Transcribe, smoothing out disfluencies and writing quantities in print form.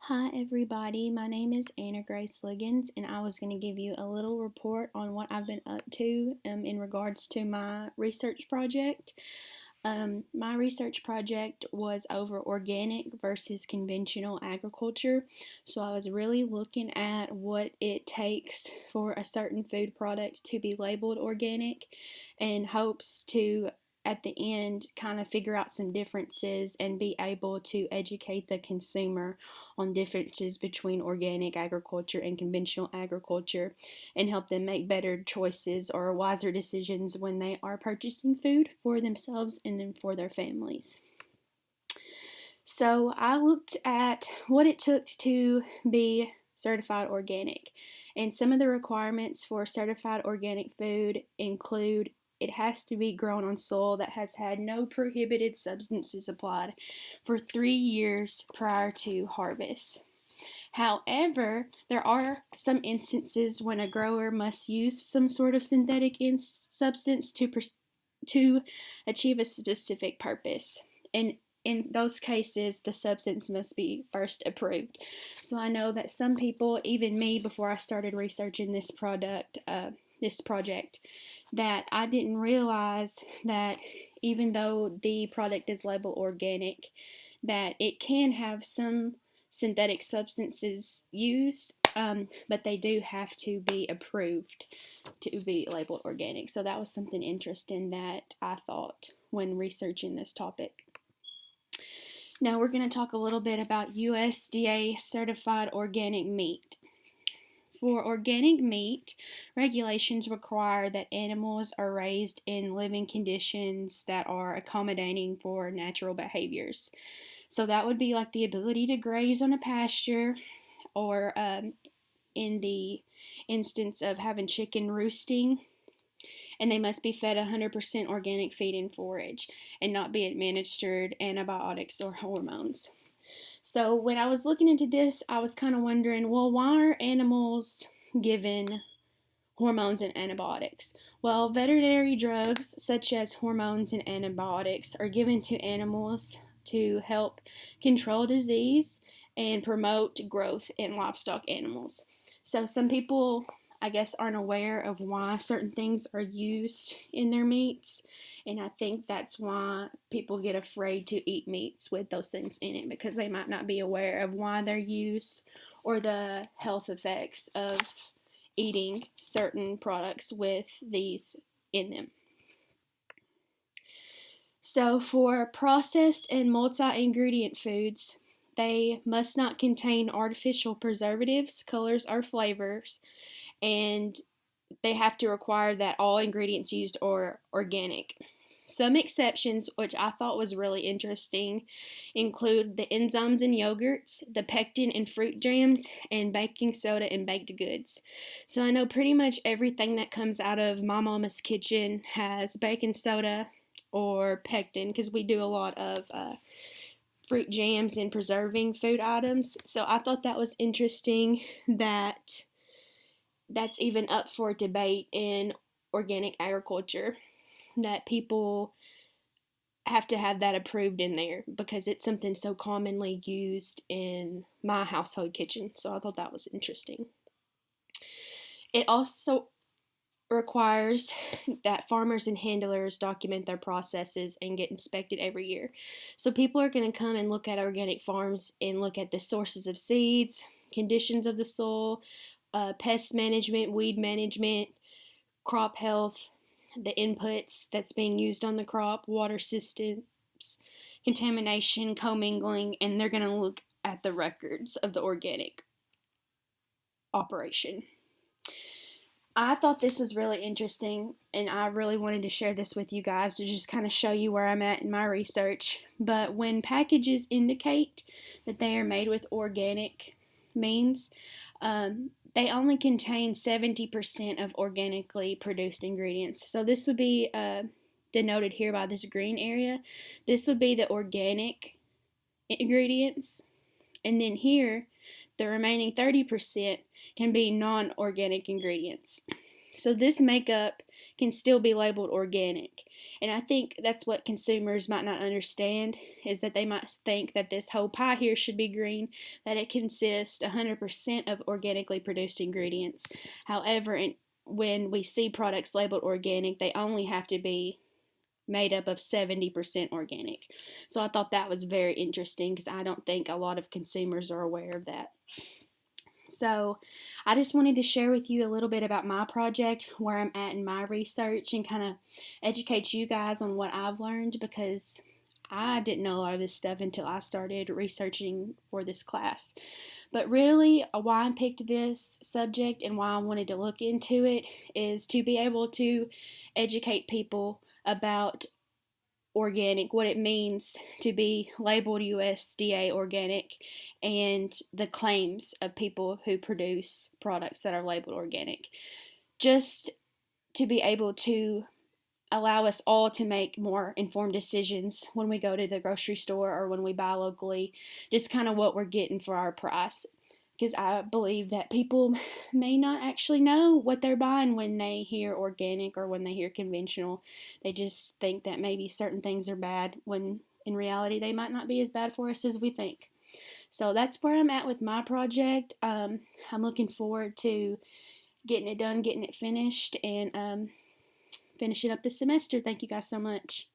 Hi everybody, my name is Anna Grace Liggins and I was going to give you a little report on what I've been up to in regards to my research project. My research project was over organic versus conventional agriculture, so I was really looking at what it takes for a certain food product to be labeled organic in hopes to at the end kind of figure out some differences and be able to educate the consumer on differences between organic agriculture and conventional agriculture and help them make better choices or wiser decisions when they are purchasing food for themselves and then for their families. So I looked at what it took to be certified organic, and some of the requirements for certified organic food include it has to be grown on soil that has had no prohibited substances applied for 3 years prior to harvest. However, there are some instances when a grower must use some sort of synthetic substance to achieve a specific purpose. And in those cases, the substance must be first approved. So I know that some people, even me, before I started researching this project, that I didn't realize that even though the product is labeled organic, that it can have some synthetic substances used, but they do have to be approved to be labeled organic. So that was something interesting that I thought when researching this topic. Now we're going to talk a little bit about USDA certified organic meat. For organic meat, regulations require that animals are raised in living conditions that are accommodating for natural behaviors. So that would be like the ability to graze on a pasture, or in the instance of having chicken roosting, and they must be fed 100% organic feed and forage and not be administered antibiotics or hormones. So when I was looking into this, I was kind of wondering, well, why are animals given hormones and antibiotics? Well, veterinary drugs such as hormones and antibiotics are given to animals to help control disease and promote growth in livestock animals. So some people, I guess, aren't aware of why certain things are used in their meats, and I think that's why people get afraid to eat meats with those things in it, because they might not be aware of why they're used or the health effects of eating certain products with these in them. So for processed and multi-ingredient foods, they must not contain artificial preservatives, colors, or flavors, and they have to require that all ingredients used are organic. Some exceptions, which I thought was really interesting, include the enzymes in yogurts, the pectin in fruit jams, and baking soda in baked goods. So I know pretty much everything that comes out of my mama's kitchen has baking soda or pectin, because we do a lot of fruit jams and preserving food items. So I thought that was interesting that that's even up for debate in organic agriculture, that people have to have that approved in there because it's something so commonly used in my household kitchen. So I thought that was interesting. It also requires that farmers and handlers document their processes and get inspected every year. So people are going to come and look at organic farms and look at the sources of seeds, conditions of the soil, pest management, weed management, crop health, the inputs that's being used on the crop, water systems, contamination, commingling, and they're going to look at the records of the organic operation. I thought this was really interesting, and I really wanted to share this with you guys to just kind of show you where I'm at in my research. But when packages indicate that they are made with organic means, they only contain 70% of organically produced ingredients. So this would be denoted here by this green area. This would be the organic ingredients, and then here the remaining 30% can be non-organic ingredients. So this makeup can still be labeled organic. And I think that's what consumers might not understand, is that they might think that this whole pie here should be green, that it consists 100% of organically produced ingredients. However, when we see products labeled organic, they only have to be made up of 70% organic. So I thought that was very interesting because I don't think a lot of consumers are aware of that. So I just wanted to share with you a little bit about my project, where I'm at in my research, and kind of educate you guys on what I've learned, because I didn't know a lot of this stuff until I started researching for this class. But really, why I picked this subject and why I wanted to look into it is to be able to educate people about organic, what it means to be labeled USDA organic, and the claims of people who produce products that are labeled organic. Just to be able to allow us all to make more informed decisions when we go to the grocery store or when we buy locally, just kind of what we're getting for our price. Because I believe that people may not actually know what they're buying when they hear organic or when they hear conventional. They just think that maybe certain things are bad when in reality they might not be as bad for us as we think. So that's where I'm at with my project. I'm looking forward to getting it done, getting it finished, and finishing up this semester. Thank you guys so much.